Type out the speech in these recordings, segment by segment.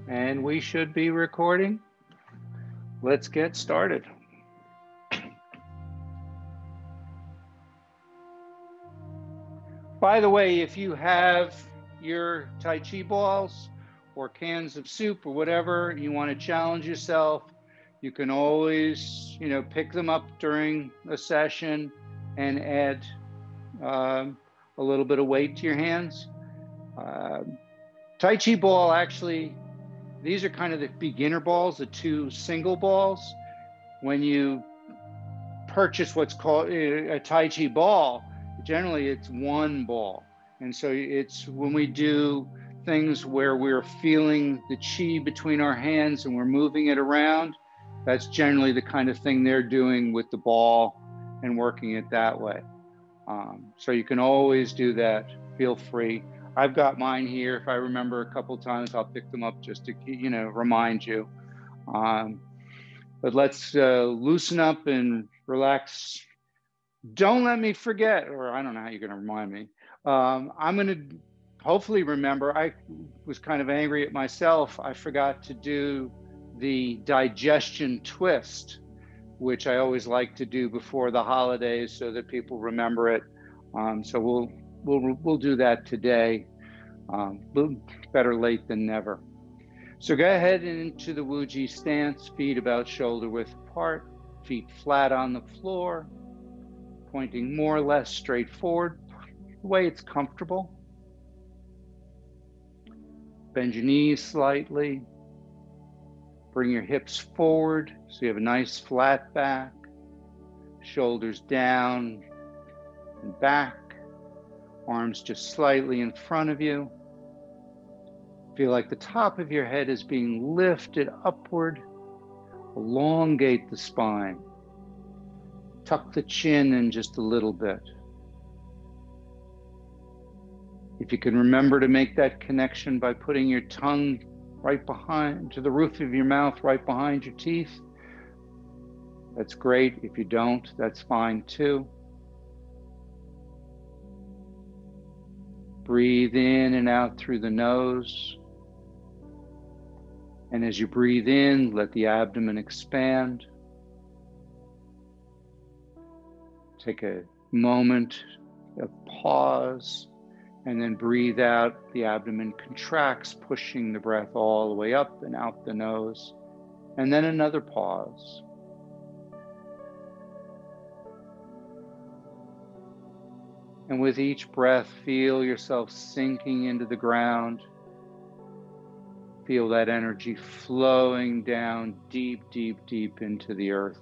And we should be recording. Let's get started. By the way, if you have your Tai Chi balls or cans of soup or whatever, you want to challenge yourself, you can always, pick them up during a session and add a little bit of weight to your hands. Tai Chi ball, actually, these are kind of the beginner balls, the two single balls. When you purchase what's called a Tai Chi ball, generally it's one ball. And so it's when we do things where we're feeling the chi between our hands and we're moving it around, that's generally the kind of thing they're doing with the ball and working it that way. So you can always do that. Feel free. I've got mine here. If I remember a couple of times, I'll pick them up just to, remind you. But let's loosen up and relax. Don't let me forget, or I don't know how you're going to remind me. I'm going to hopefully remember. I was kind of angry at myself. I forgot to do the digestion twist, which I always like to do before the holidays so that people remember it. So we'll do that today. Better late than never. So go ahead into the Wuji stance, feet about shoulder width apart, feet flat on the floor, pointing more or less straight forward, the way it's comfortable. Bend your knees slightly. Bring your hips forward so you have a nice flat back. Shoulders down and back. Arms just slightly in front of you. Feel like the top of your head is being lifted upward. Elongate the spine. Tuck the chin in just a little bit. If you can remember to make that connection by putting your tongue right behind, to the roof of your mouth, right behind your teeth, that's great. If you don't, that's fine too. Breathe in and out through the nose. And as you breathe in, let the abdomen expand. Take a moment of pause and then breathe out. The abdomen contracts, pushing the breath all the way up and out the nose. And then another pause. And with each breath, feel yourself sinking into the ground. Feel that energy flowing down deep, deep, deep into the earth.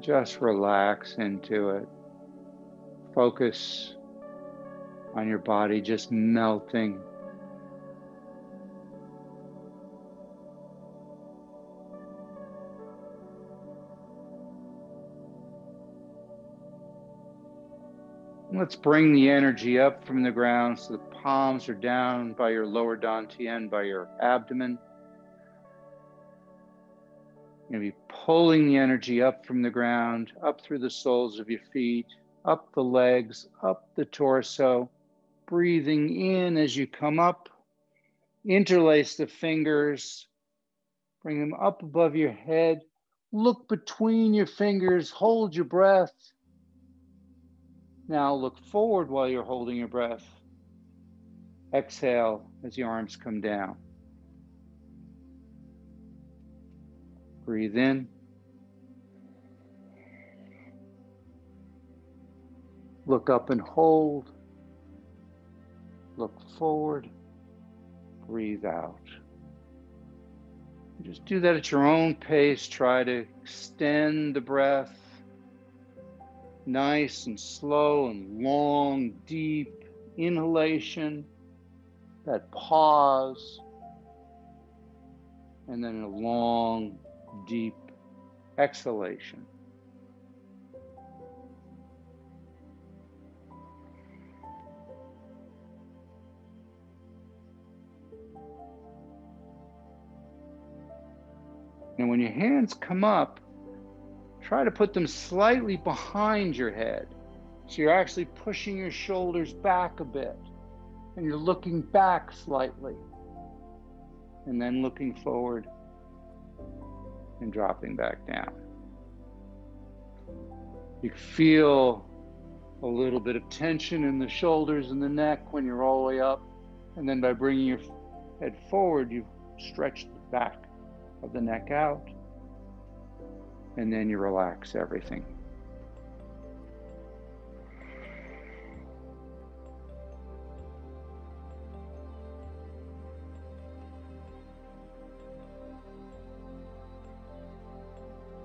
Just relax into it. Focus on your body just melting. Let's bring the energy up from the ground so the palms are down by your lower dantian, by your abdomen. You're going to be pulling the energy up from the ground, up through the soles of your feet, up the legs, up the torso, breathing in as you come up. Interlace the fingers, bring them up above your head. Look between your fingers, hold your breath. Now look forward while you're holding your breath. Exhale as your arms come down. Breathe in. Look up and hold. Look forward. Breathe out. Just do that at your own pace. Try to extend the breath. Nice and slow and long, deep inhalation. That pause. And then a long, deep exhalation. And when your hands come up, try to put them slightly behind your head. So you're actually pushing your shoulders back a bit, and you're looking back slightly, and then looking forward and dropping back down. You feel a little bit of tension in the shoulders and the neck when you're all the way up, and then by bringing your head forward, you stretch the back of the neck out, and then you relax everything.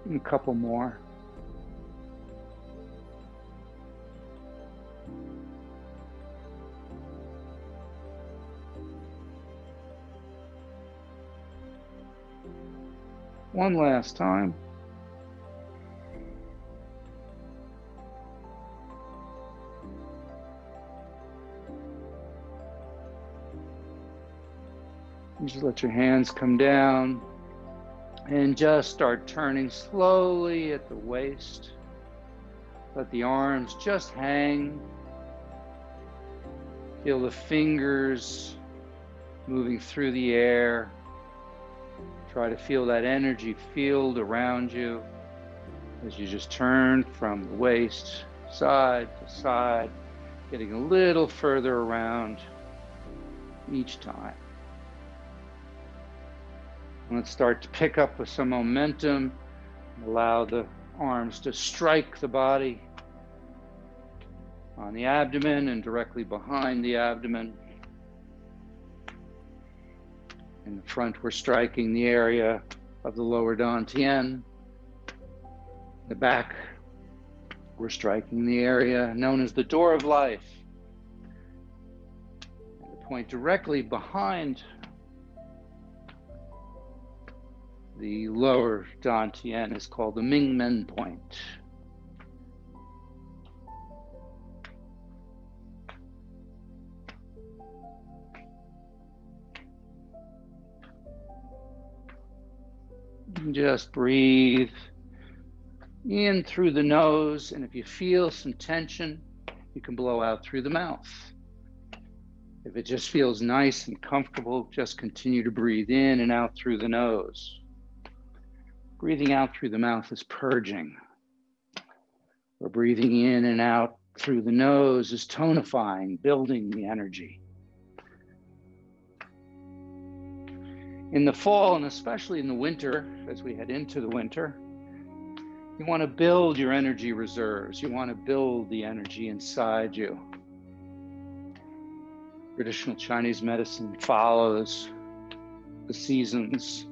And a couple more. One last time. You just let your hands come down and just start turning slowly at the waist. Let the arms just hang. Feel the fingers moving through the air. Try to feel that energy field around you as you just turn from the waist side to side, getting a little further around each time. And let's start to pick up with some momentum. Allow the arms to strike the body on the abdomen and directly behind the abdomen. In the front, we're striking the area of the lower dantian. The back, we're striking the area known as the door of life. And the point directly behind the lower dantian is called the Mingmen point. Just breathe in through the nose, and if you feel some tension, you can blow out through the mouth. If it just feels nice and comfortable, just continue to breathe in and out through the nose. Breathing out through the mouth is purging. Or breathing in and out through the nose is tonifying, building the energy. In the fall, and especially in the winter, as we head into the winter, you want to build your energy reserves. You want to build the energy inside you. Traditional Chinese medicine follows the seasons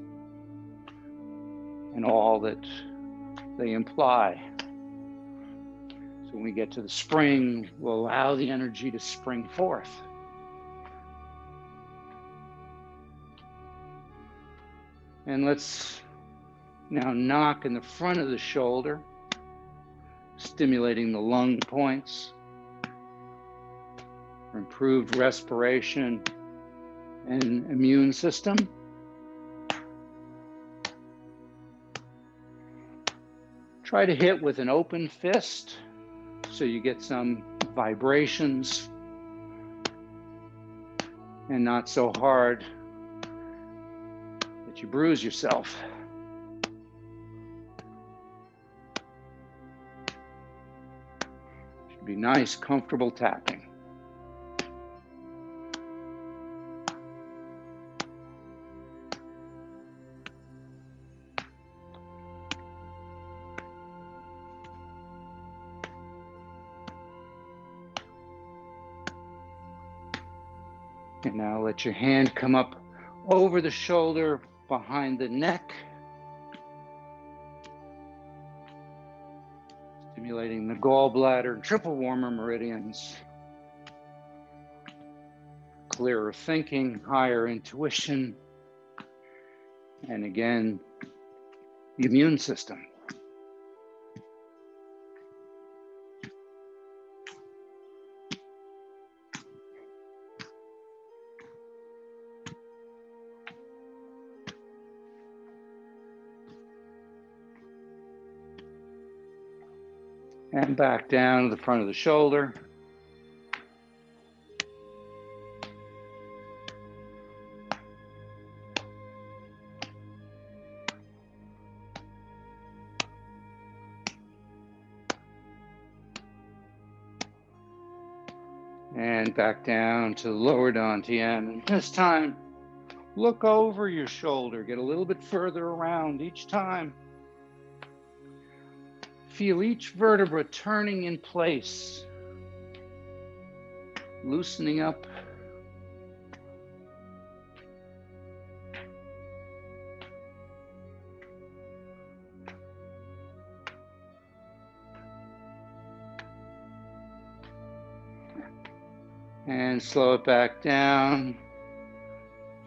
and all that they imply. So when we get to the spring, we'll allow the energy to spring forth. And let's now knock in the front of the shoulder, stimulating the lung points for improved respiration and immune system. Try to hit with an open fist so you get some vibrations and not so hard that you bruise yourself. Should be nice, comfortable tapping. And now let your hand come up over the shoulder, behind the neck, stimulating the gallbladder and triple warmer meridians. Clearer thinking, higher intuition, and again, the immune system. And back down to the front of the shoulder. And back down to the lower dantian. And this time, look over your shoulder. Get a little bit further around each time. Feel each vertebra turning in place, loosening up. And slow it back down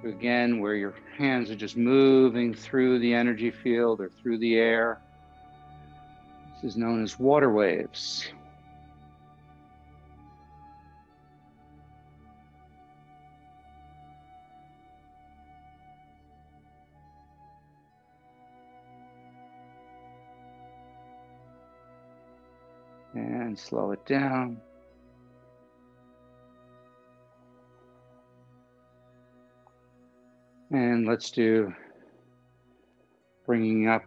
to again where your hands are just moving through the energy field or through the air. This is known as water waves. And slow it down. And let's do bringing up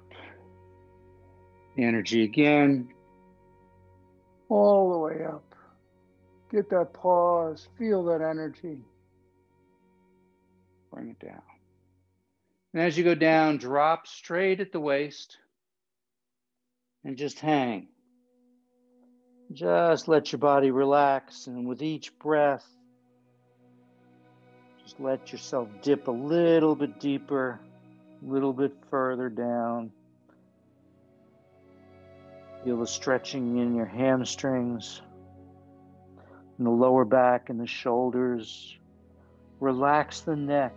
the energy again, all the way up. Get that pause, feel that energy. Bring it down. And as you go down, drop straight at the waist and just hang. Just let your body relax, and with each breath, just let yourself dip a little bit deeper, a little bit further down. Feel the stretching in your hamstrings, in the lower back and the shoulders. Relax the neck.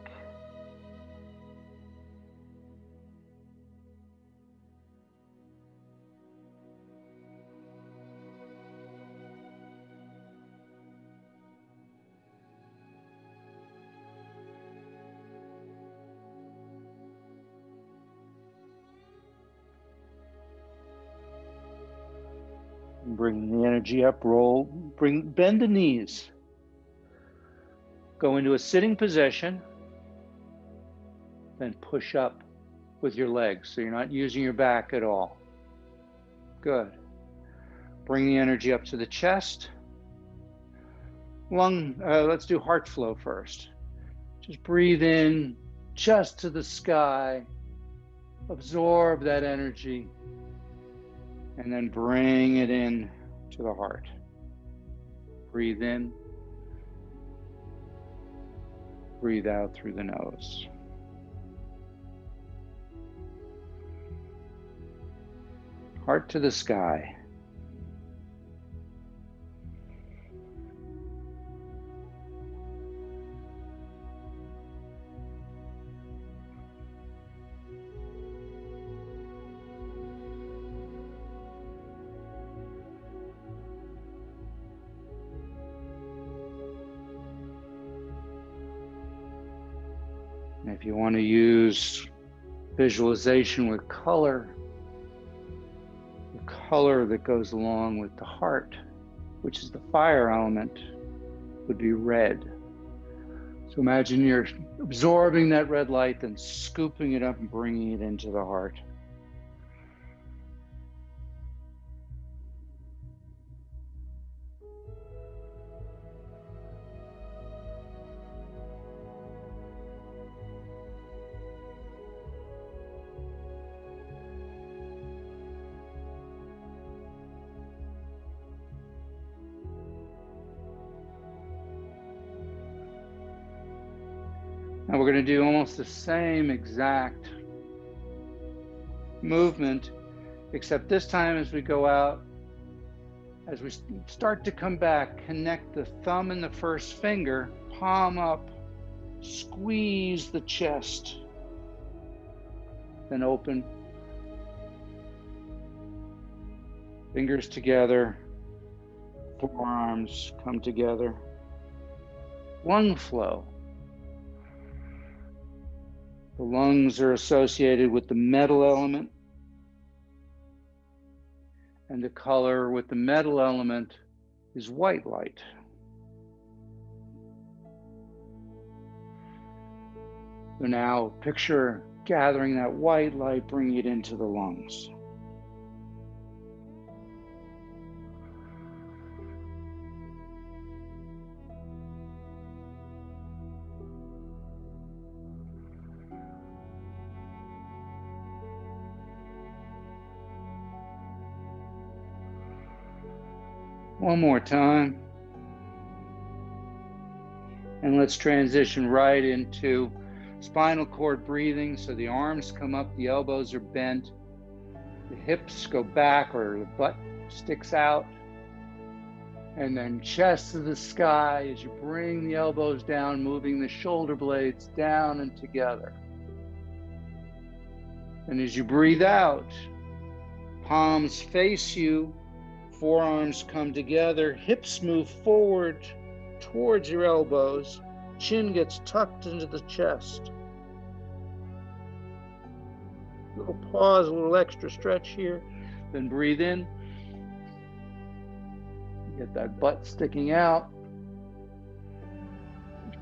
Bring the energy up, roll, bend the knees. Go into a sitting position, then push up with your legs so you're not using your back at all. Good. Bring the energy up to the chest. Let's do heart flow first. Just breathe in just to the sky. Absorb that energy. And then bring it in to the heart. Breathe in. Breathe out through the nose. Heart to the sky. If you want to use visualization with color, the color that goes along with the heart, which is the fire element, would be red. So imagine you're absorbing that red light, then scooping it up and bringing it into the heart. Now we're going to do almost the same exact movement, except this time as we go out, as we start to come back, connect the thumb and the first finger, palm up, squeeze the chest, then open, fingers together, forearms come together, lung flow. The lungs are associated with the metal element. And the color with the metal element is white light. So now picture gathering that white light, bringing it into the lungs. One more time. And let's transition right into spinal cord breathing. So the arms come up, the elbows are bent, the hips go back or the butt sticks out. And then chest to the sky as you bring the elbows down, moving the shoulder blades down and together. And as you breathe out, palms face you, forearms come together, hips move forward towards your elbows, chin gets tucked into the chest. A little pause, a little extra stretch here, then breathe in. Get that butt sticking out.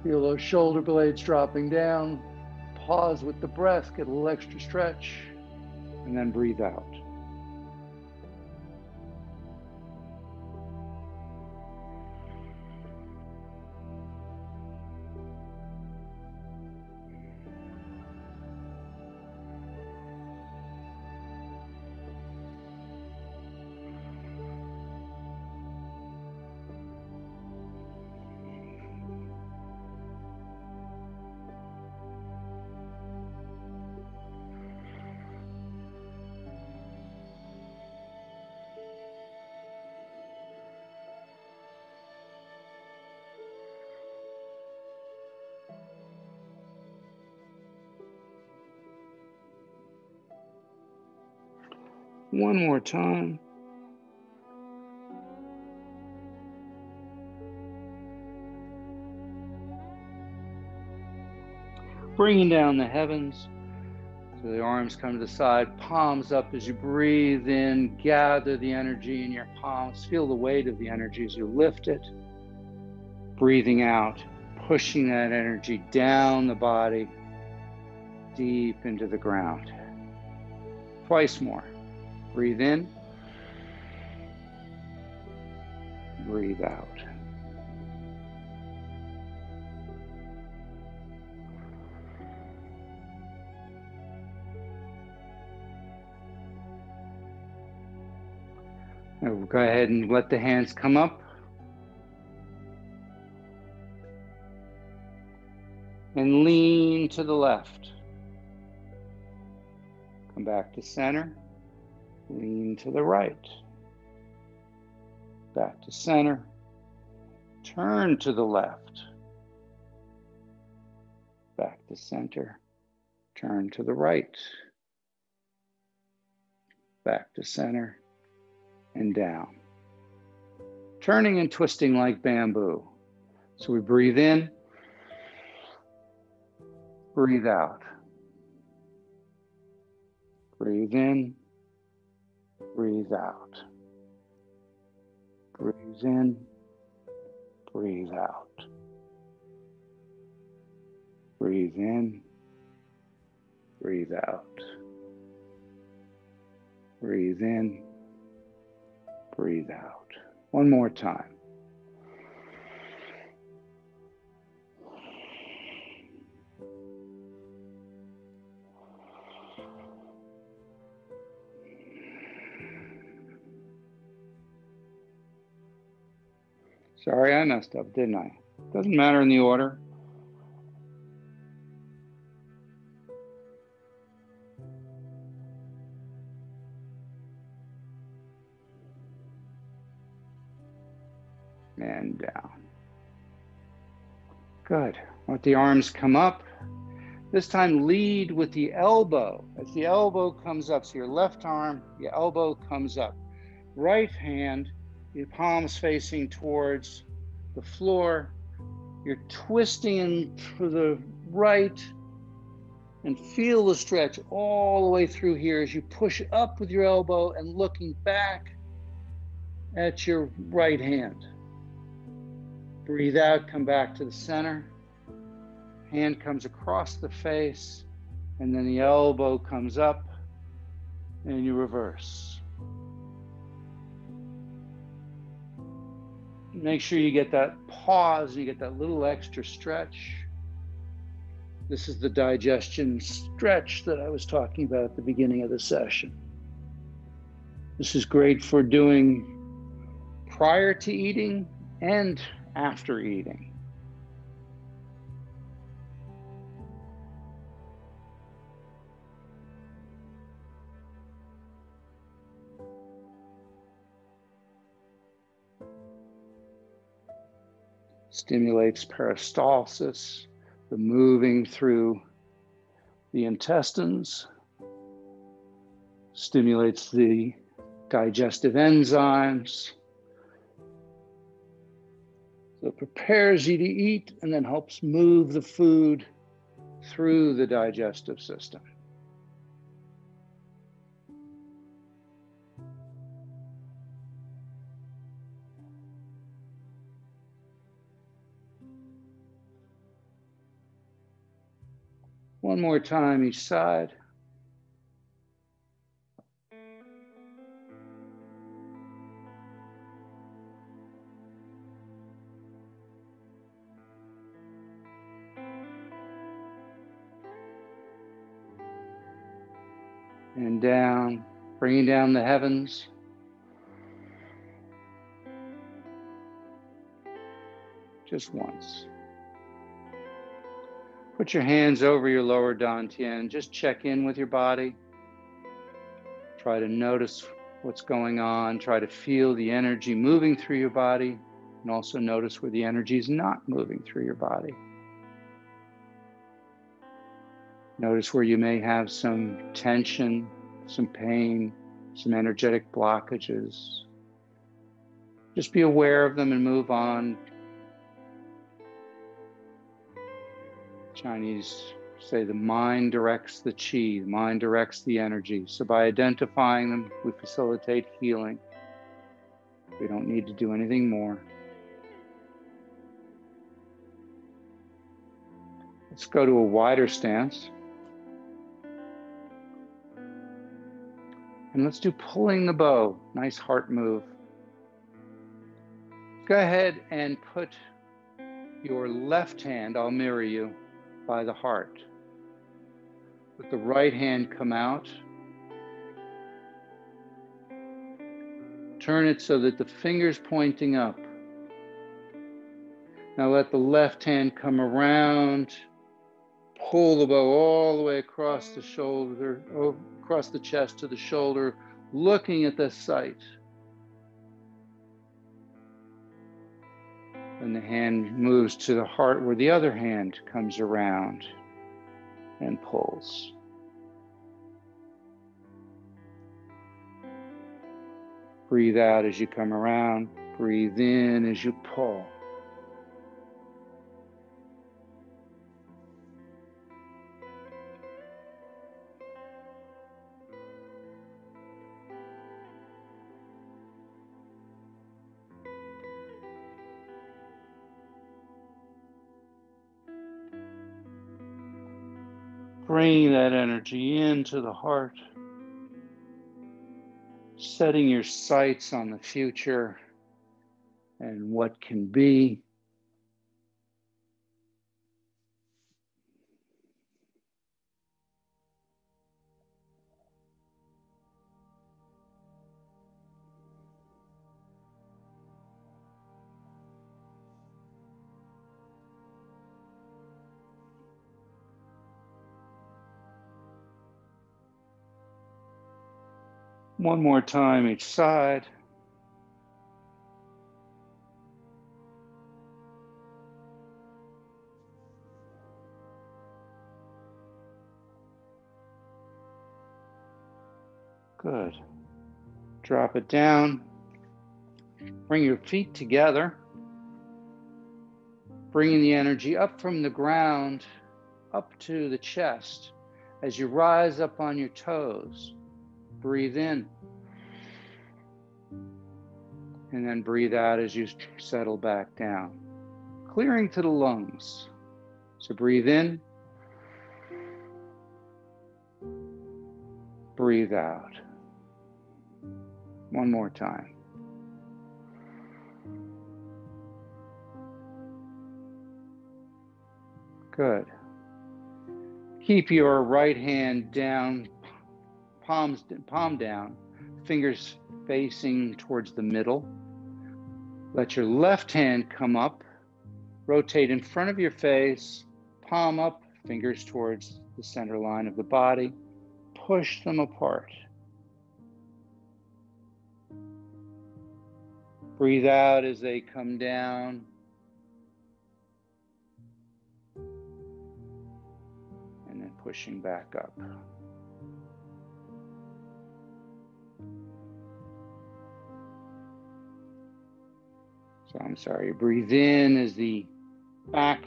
Feel those shoulder blades dropping down. Pause with the breath, get a little extra stretch, and then breathe out. One more time. Bringing down the heavens. So the arms come to the side, palms up as you breathe in, gather the energy in your palms. Feel the weight of the energy as you lift it. Breathing out, pushing that energy down the body, deep into the ground. Twice more. Breathe in, breathe out. Now we'll go ahead and let the hands come up. And lean to the left. Come back to center. Lean to the right. Back to center. Turn to the left. Back to center. Turn to the right. Back to center and down. Turning and twisting like bamboo. So we breathe in. Breathe out. Breathe in. Breathe out. Breathe in. Breathe out. Breathe in. Breathe out. Breathe in. Breathe out. One more time. Sorry, I messed up, didn't I? Doesn't matter in the order. And down. Good. Let the arms come up. This time lead with the elbow. As the elbow comes up, so your left arm, your elbow comes up. Right hand, your palms facing towards the floor. You're twisting to the right and feel the stretch all the way through here as you push up with your elbow and looking back at your right hand. Breathe out, come back to the center. Hand comes across the face, and then the elbow comes up, and you reverse. Make sure you get that pause and you get that little extra stretch. This is the digestion stretch that I was talking about at the beginning of the session. This is great for doing prior to eating and after eating. Stimulates peristalsis, the moving through the intestines, stimulates the digestive enzymes. So it prepares you to eat and then helps move the food through the digestive system. One more time each side. And down, bringing down the heavens. Just once. Put your hands over your lower dantian. Just check in with your body. Try to notice what's going on. Try to feel the energy moving through your body, and also notice where the energy is not moving through your body. Notice where you may have some tension, some pain, some energetic blockages. Just be aware of them and move on. Chinese say the mind directs the qi, the mind directs the energy. So by identifying them, we facilitate healing. We don't need to do anything more. Let's go to a wider stance. And let's do pulling the bow. Nice heart move. Go ahead and put your left hand, I'll mirror you, by the heart. Let the right hand come out. Turn it so that the finger's pointing up. Now let the left hand come around. Pull the bow all the way across the shoulder, across the chest to the shoulder, looking at the sight. And the hand moves to the heart where the other hand comes around and pulls. Breathe out as you come around. Breathe in as you pull. Bring that energy into the heart, setting your sights on the future and what can be. One more time each side. Good. Drop it down. Bring your feet together. Bringing the energy up from the ground, up to the chest. As you rise up on your toes, breathe in. And then breathe out as you settle back down, clearing to the lungs. So breathe in, breathe out. One more time. Good. Keep your right hand down, palm down, fingers facing towards the middle. Let your left hand come up, rotate in front of your face, palm up, fingers towards the center line of the body. Push them apart. Breathe out as they come down. And then pushing back up. So I'm sorry, breathe in as the back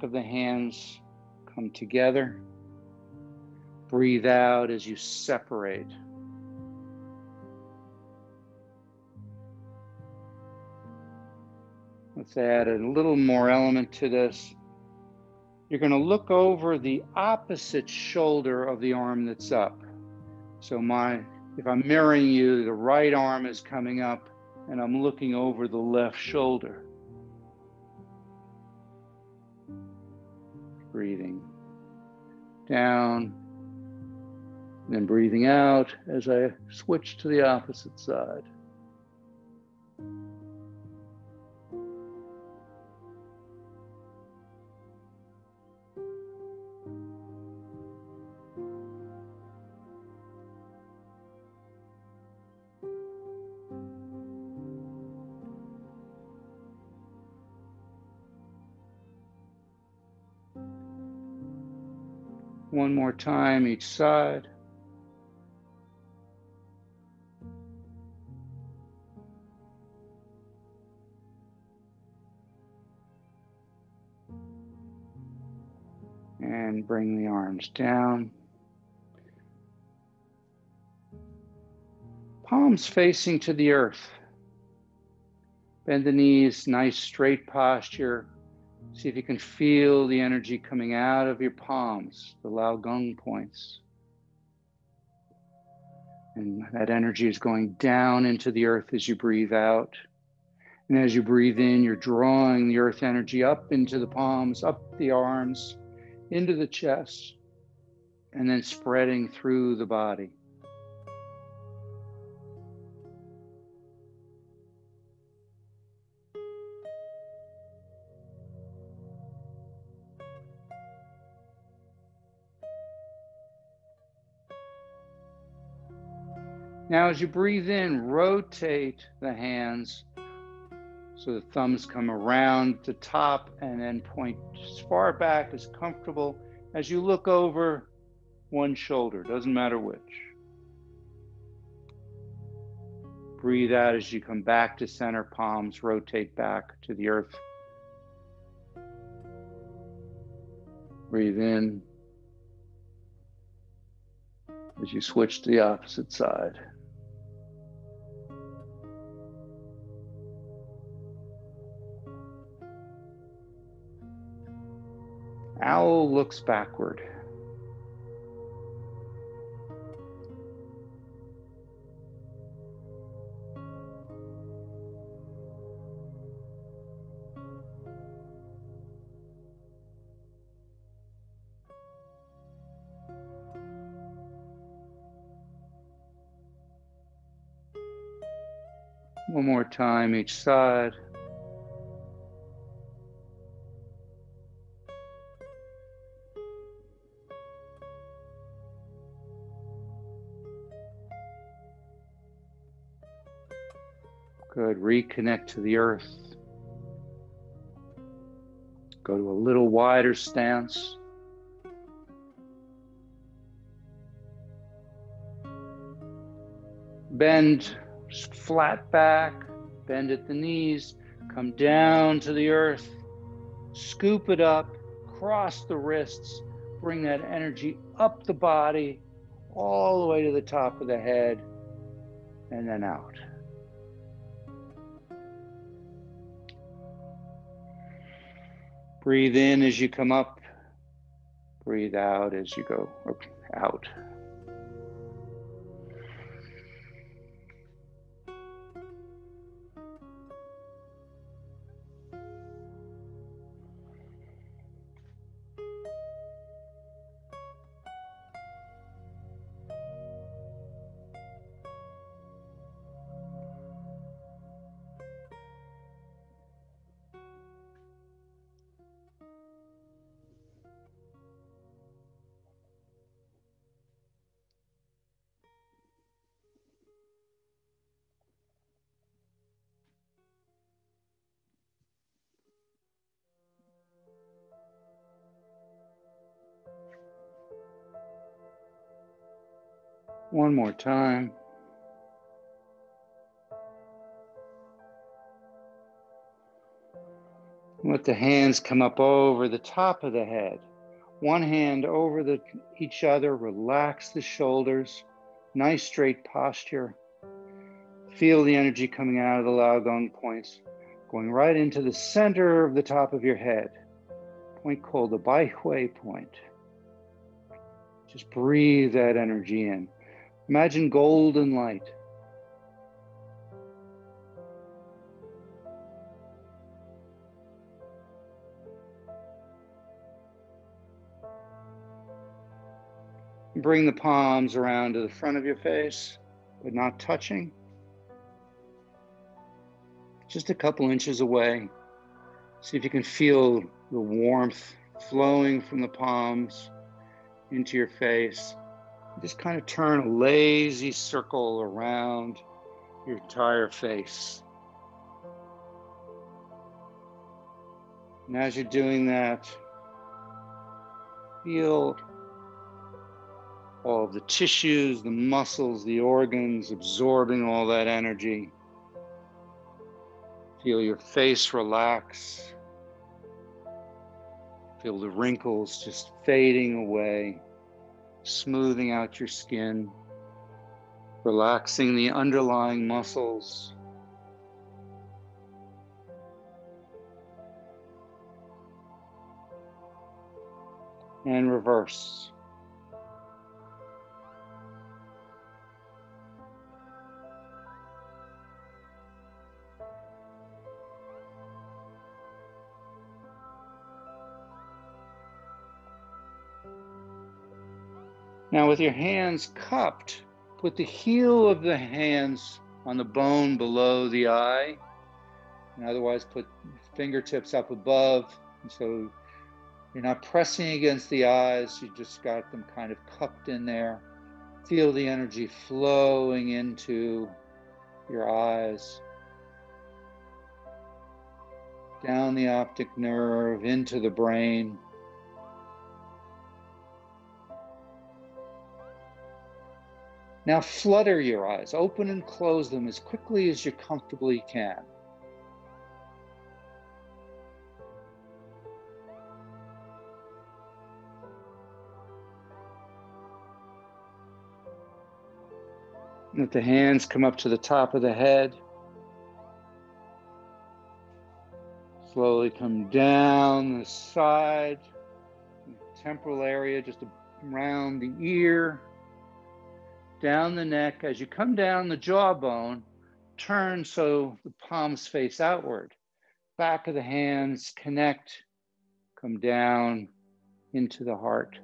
of the hands come together. Breathe out as you separate. Let's add a little more element to this. You're going to look over the opposite shoulder of the arm that's up. So if I'm mirroring you, the right arm is coming up and I'm looking over the left shoulder. Breathing down, then breathing out as I switch to the opposite side. One more time each side. And bring the arms down. Palms facing to the earth. Bend the knees, nice straight posture. See if you can feel the energy coming out of your palms, the Lao Gong points. And that energy is going down into the earth as you breathe out. And as you breathe in, you're drawing the earth energy up into the palms, up the arms, into the chest, and then spreading through the body. Now, as you breathe in, rotate the hands so the thumbs come around the top and then point as far back as comfortable as you look over one shoulder, doesn't matter which. Breathe out as you come back to center, palms rotate back to the earth. Breathe in as you switch to the opposite side. Owl looks backward. One more time each side. Good, reconnect to the earth. Go to a little wider stance. Bend flat back, bend at the knees, come down to the earth, scoop it up, cross the wrists, bring that energy up the body, all the way to the top of the head, and then out. Breathe in as you come up. Breathe out as you go out. One more time. Let the hands come up over the top of the head. One hand over each other. Relax the shoulders. Nice straight posture. Feel the energy coming out of the Laogong points, going right into the center of the top of your head. Point called the Bai Hui point. Just breathe that energy in. Imagine golden light. Bring the palms around to the front of your face, but not touching. Just a couple inches away. See if you can feel the warmth flowing from the palms into your face. Just kind of turn a lazy circle around your entire face. And as you're doing that, feel all of the tissues, the muscles, the organs absorbing all that energy. Feel your face relax. Feel the wrinkles just fading away, smoothing out your skin, relaxing the underlying muscles. And reverse. Now with your hands cupped, put the heel of the hands on the bone below the eye, and otherwise put fingertips up above, and so you're not pressing against the eyes, you just got them kind of cupped in there. Feel the energy flowing into your eyes, down the optic nerve, into the brain. Now flutter your eyes, open and close them as quickly as you comfortably can. Let the hands come up to the top of the head. Slowly come down the side, temporal area, just around the ear, down the neck. As you come down the jawbone, turn so the palms face outward. Back of the hands connect, come down into the heart.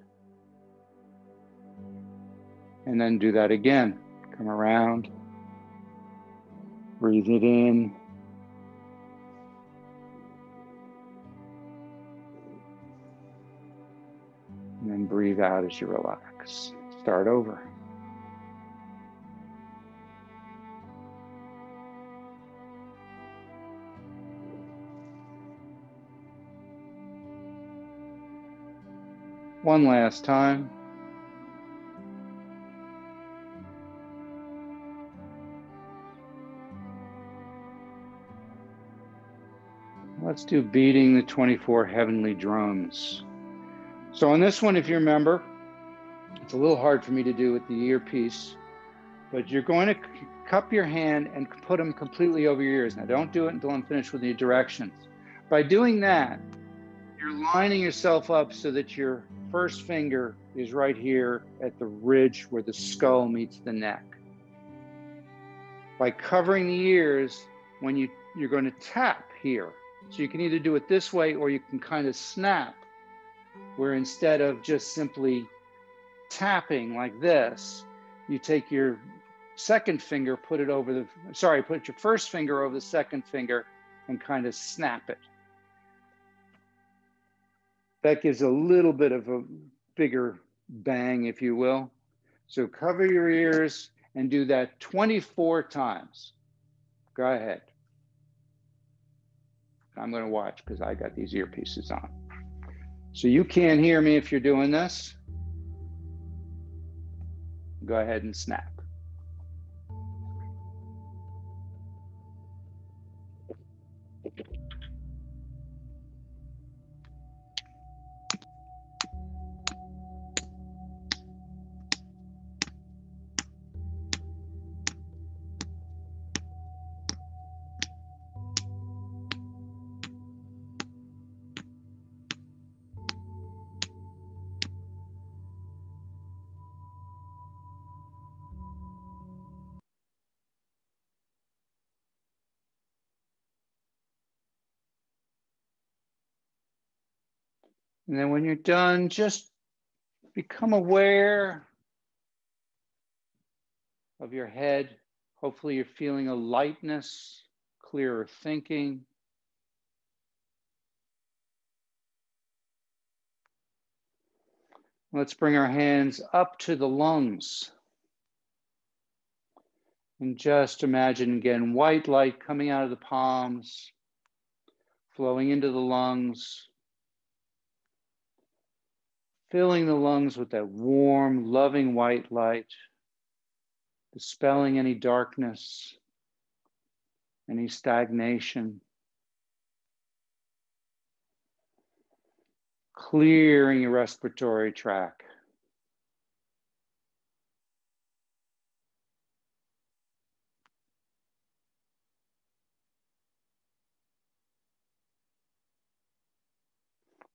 And then do that again. Come around, breathe it in. And then breathe out as you relax. Start over. One last time. Let's do beating the 24 heavenly drums. So on this one, if you remember, it's a little hard for me to do with the earpiece, but you're going to cup your hand and put them completely over your ears. Now don't do it until I'm finished with the directions. By doing that, you're lining yourself up so that your first finger is right here at the ridge where the skull meets the neck. By covering the ears, when you're going to tap here. So you can either do it this way or you can kind of snap, where instead of just simply tapping like this, you take your second finger, put your first finger over the second finger and kind of snap it. That gives a little bit of a bigger bang, if you will. So cover your ears and do that 24 times. Go ahead. I'm going to watch because I got these earpieces on. So you can't hear me if you're doing this. Go ahead and snap. And then when you're done, just become aware of your head. Hopefully you're feeling a lightness, clearer thinking. Let's bring our hands up to the lungs. And just imagine again, white light coming out of the palms, flowing into the lungs, filling the lungs with that warm, loving white light, dispelling any darkness, any stagnation, clearing your respiratory tract.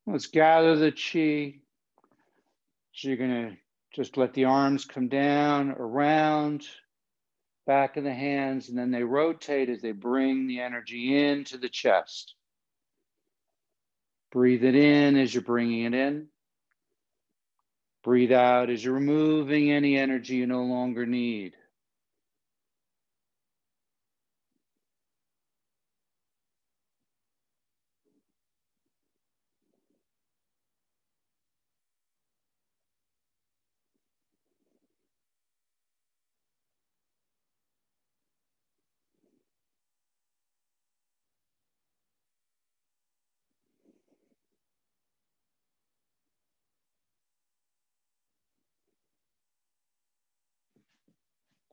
Let's gather the chi. So you're going to just let the arms come down, around, back of the hands, and then they rotate as they bring the energy into the chest. Breathe it in as you're bringing it in. Breathe out as you're removing any energy you no longer need.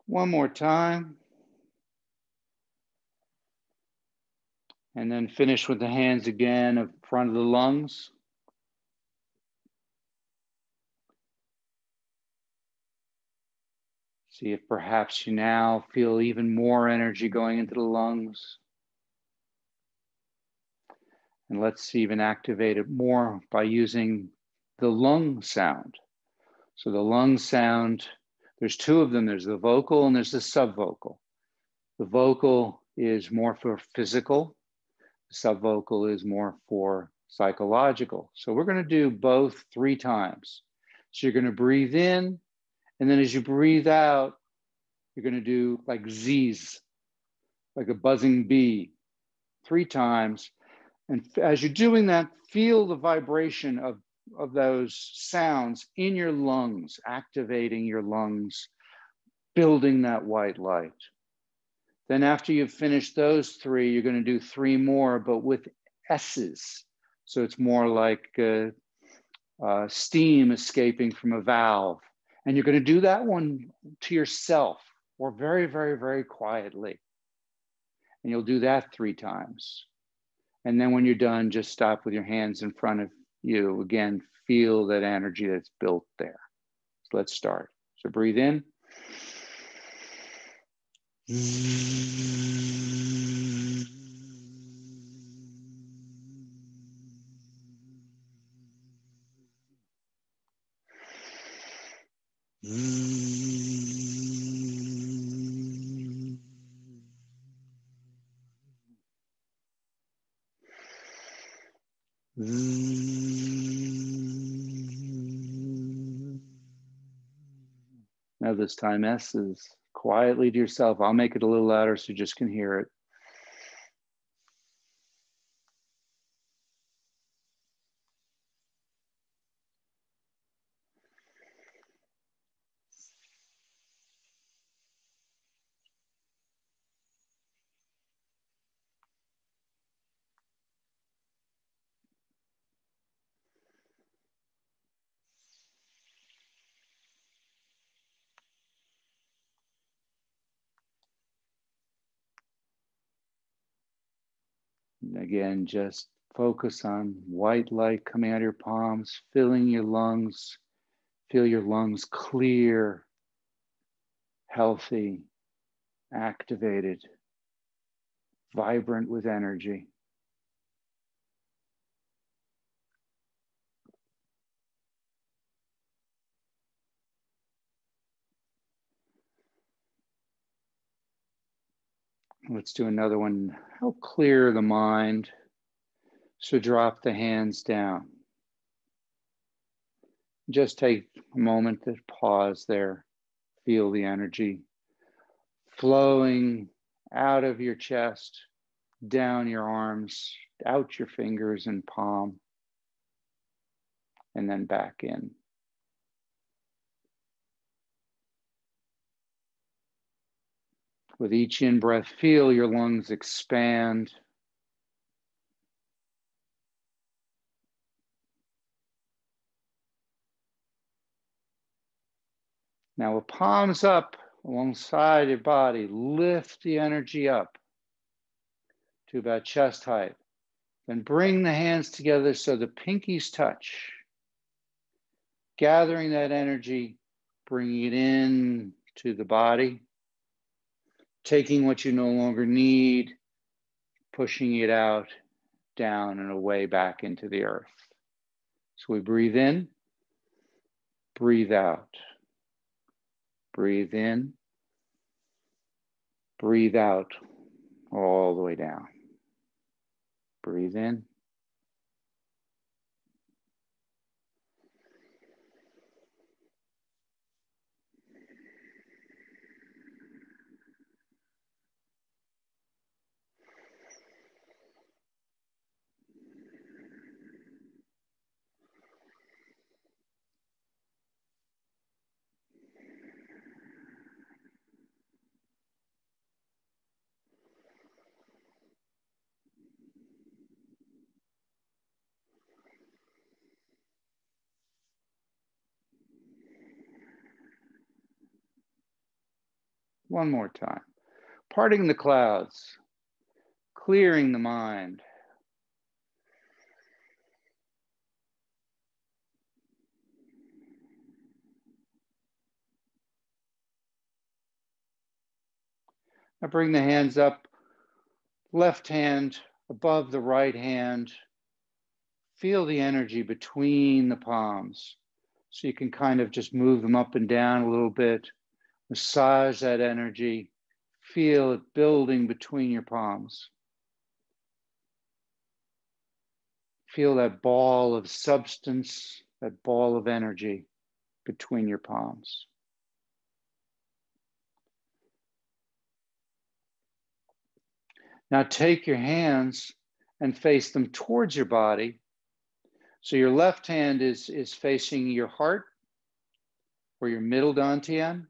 One more time. And then finish with the hands again in front of the lungs. See if perhaps you now feel even more energy going into the lungs. And let's even activate it more by using the lung sound. So the lung sound, there's two of them. There's the vocal and there's the subvocal. The vocal is more for physical. The subvocal is more for psychological. So we're going to do both 3 times. So you're going to breathe in, and then as you breathe out, you're going to do like Z's, like a buzzing bee, 3 times. And as you're doing that, feel the vibration of those sounds in your lungs, activating your lungs, building that white light. Then after you've finished those 3, you're going to do 3 more, but with S's. So it's more like steam escaping from a valve. And you're going to do that one to yourself or very, very, very quietly. And you'll do that 3 times. And then when you're done, just stop with your hands in front of you. Again, feel that energy that's built there. So let's start. So breathe in. Now this time S is quietly to yourself. I'll make it a little louder so you just can hear it. And again, just focus on white light coming out of your palms, filling your lungs. Feel your lungs clear, healthy, activated, vibrant with energy. Let's do another one. Help clear the mind. So drop the hands down. Just take a moment to pause there. Feel the energy flowing out of your chest, down your arms, out your fingers and palm, and then back in. With each in-breath, feel your lungs expand. Now with palms up alongside your body, lift the energy up to about chest height. Then bring the hands together so the pinkies touch. Gathering that energy, bringing it in to the body. Taking what you no longer need, pushing it out, down and away back into the earth. So we breathe in, breathe out. Breathe in, breathe out, all the way down. Breathe in. One more time. Parting the clouds, clearing the mind. Now bring the hands up, left hand above the right hand. Feel the energy between the palms. So you can kind of just move them up and down a little bit. Massage that energy. Feel it building between your palms. Feel that ball of substance, that ball of energy between your palms. Now take your hands and face them towards your body. So your left hand is facing your heart or your middle dantian.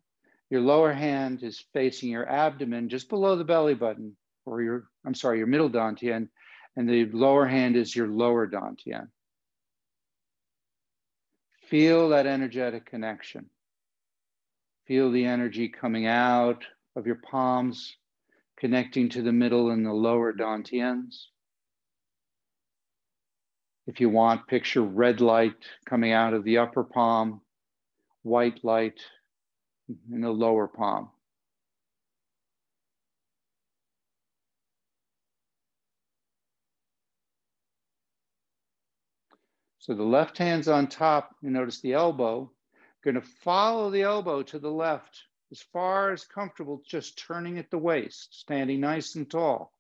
Your lower hand is facing your abdomen just below the belly button, or your middle dantian, and the lower hand is your lower dantian. Feel that energetic connection. Feel the energy coming out of your palms, connecting to the middle and the lower dantians. If you want, picture red light coming out of the upper palm, white light in the lower palm. So the left hand's on top, you notice the elbow. Going to follow the elbow to the left as far as comfortable, just turning at the waist, standing nice and tall.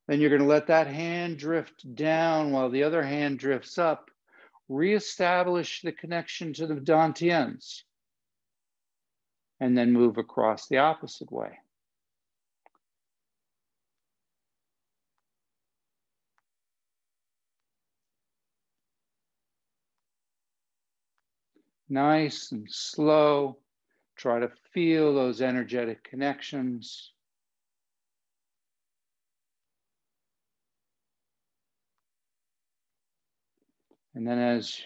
Then you're going to let that hand drift down while the other hand drifts up. Reestablish the connection to the dantians. And then move across the opposite way. Nice and slow. Try to feel those energetic connections. And then as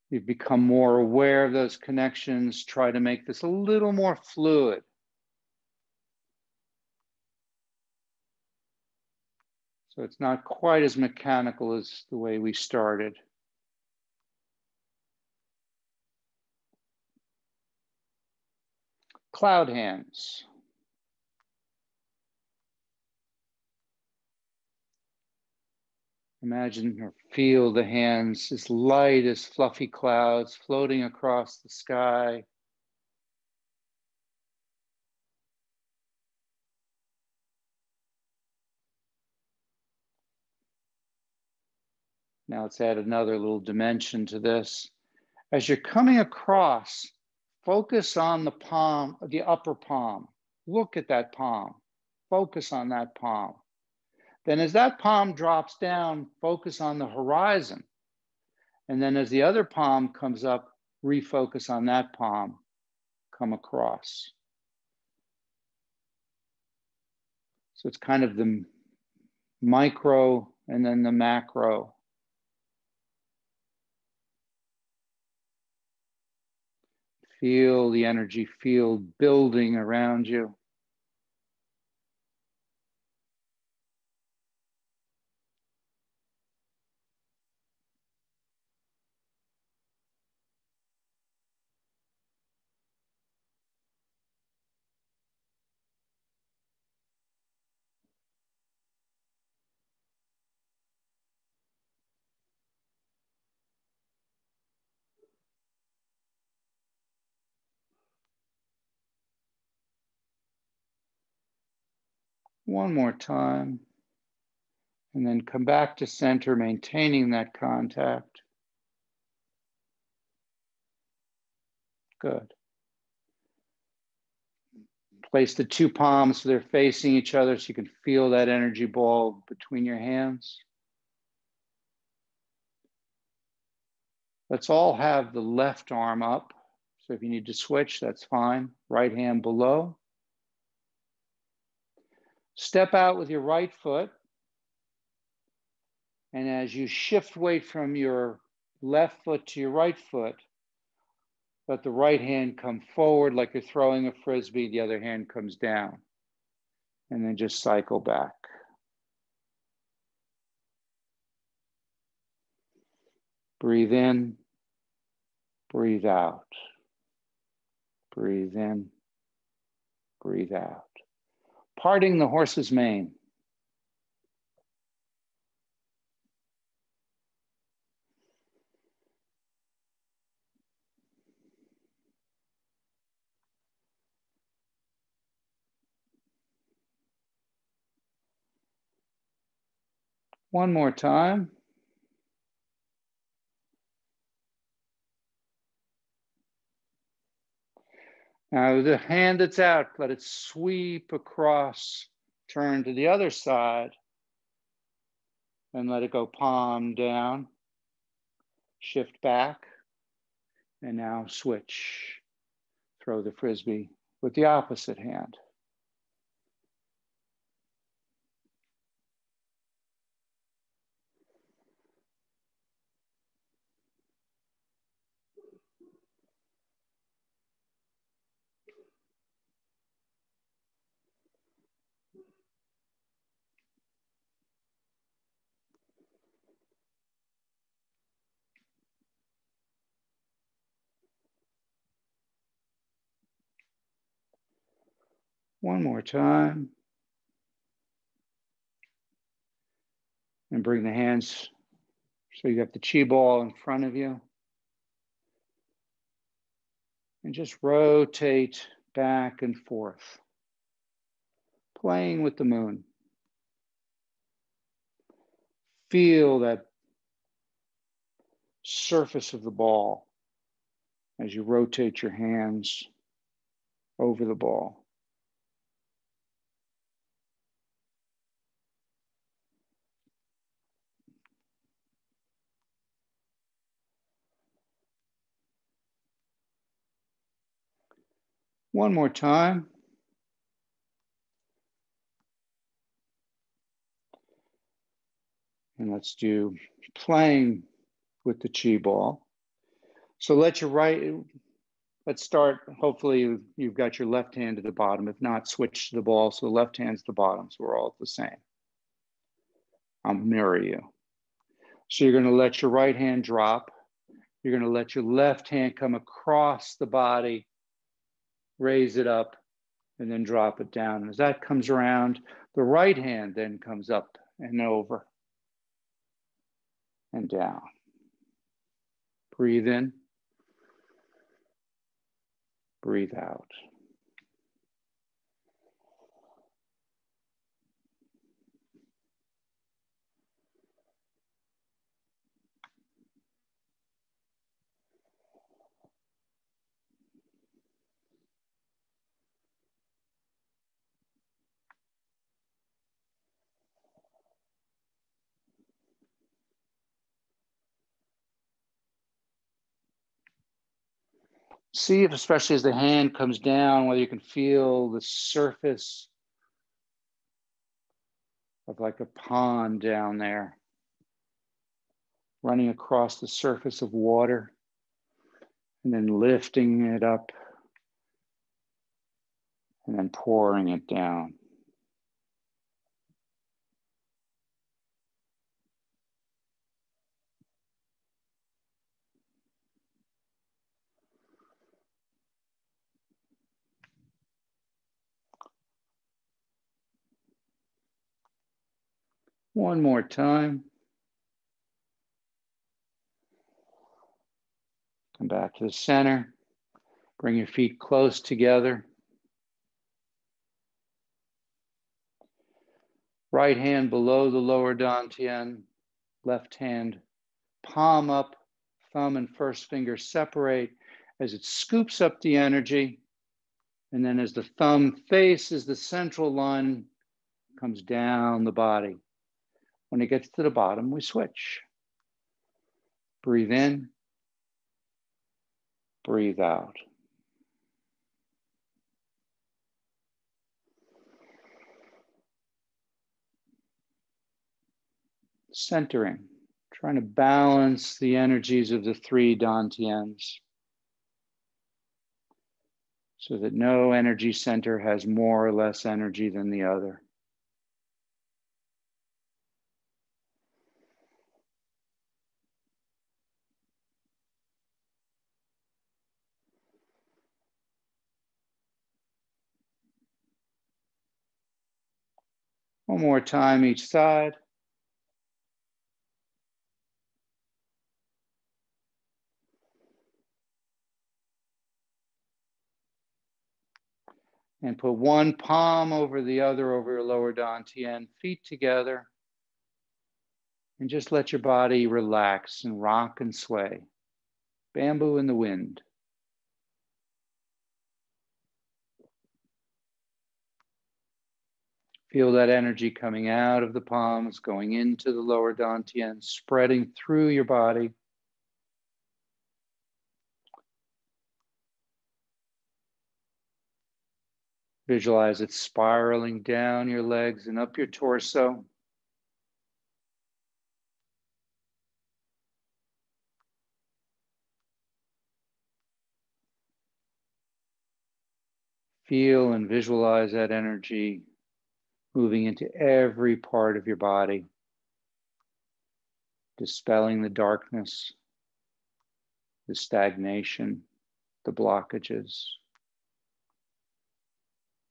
you've become more aware of those connections, try to make this a little more fluid. So it's not quite as mechanical as the way we started. Cloud hands. Imagine or feel the hands as light as fluffy clouds floating across the sky. Now let's add another little dimension to this. As you're coming across, focus on the palm, the upper palm. Look at that palm. Focus on that palm. Then as that palm drops down, focus on the horizon. And then as the other palm comes up, refocus on that palm, come across. So it's kind of the micro and then the macro. Feel the energy field building around you. One more time. And then come back to center, maintaining that contact. Good. Place the two palms so they're facing each other so you can feel that energy ball between your hands. Let's all have the left arm up. So if you need to switch, that's fine. Right hand below. Step out with your right foot. And as you shift weight from your left foot to your right foot, let the right hand come forward like you're throwing a frisbee, the other hand comes down. And then just cycle back. Breathe in, breathe out. Breathe in, breathe out. Parting the horse's mane. One more time. Now the hand that's out, let it sweep across, turn to the other side, and let it go palm down, shift back, and now switch. Throw the frisbee with the opposite hand. One more time. And bring the hands so you got the chi ball in front of you. And just rotate back and forth, playing with the moon. Feel that surface of the ball as you rotate your hands over the ball. One more time. And let's do playing with the chi ball. So let's start, hopefully you've got your left hand at the bottom. If not, switch to the ball so the left hand's the bottom, so we're all at the same. I'll mirror you. So you're gonna let your right hand drop. You're gonna let your left hand come across the body, raise it up, and then drop it down. And as that comes around, the right hand then comes up and over and down. Breathe in, breathe out. See if, especially as the hand comes down, whether you can feel the surface of like a pond down there, running across the surface of water, and then lifting it up, and then pouring it down. One more time. Come back to the center. Bring your feet close together. Right hand below the lower dantian. Left hand palm up, thumb and first finger separate as it scoops up the energy. And then as the thumb faces the central line, comes down the body. When it gets to the bottom, we switch. Breathe in, breathe out. Centering, trying to balance the energies of the three dantians so that no energy center has more or less energy than the other. One more time each side. And put one palm over the other over your lower dantian, feet together. And just let your body relax and rock and sway. Bamboo in the wind. Feel that energy coming out of the palms, going into the lower dantian, spreading through your body. Visualize it spiraling down your legs and up your torso. Feel and visualize that energy moving into every part of your body, dispelling the darkness, the stagnation, the blockages,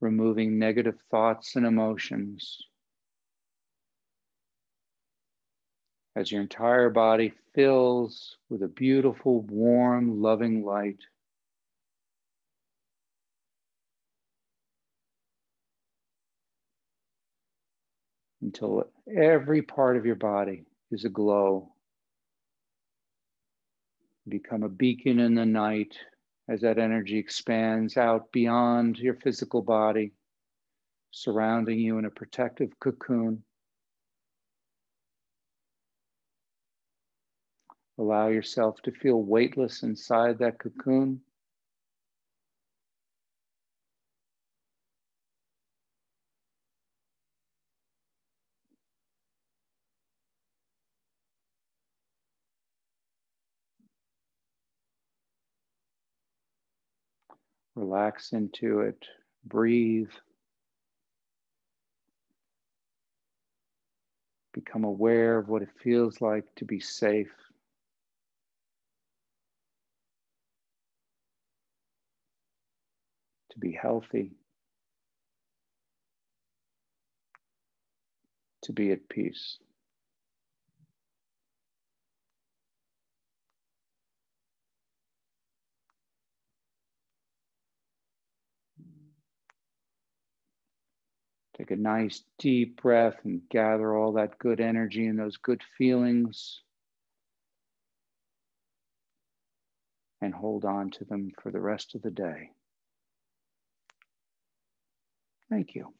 removing negative thoughts and emotions. As your entire body fills with a beautiful, warm, loving light, until every part of your body is aglow. Become a beacon in the night as that energy expands out beyond your physical body, surrounding you in a protective cocoon. Allow yourself to feel weightless inside that cocoon. Relax into it. Breathe. Become aware of what it feels like to be safe. To be healthy. To be at peace. Take a nice deep breath and gather all that good energy and those good feelings and hold on to them for the rest of the day. Thank you.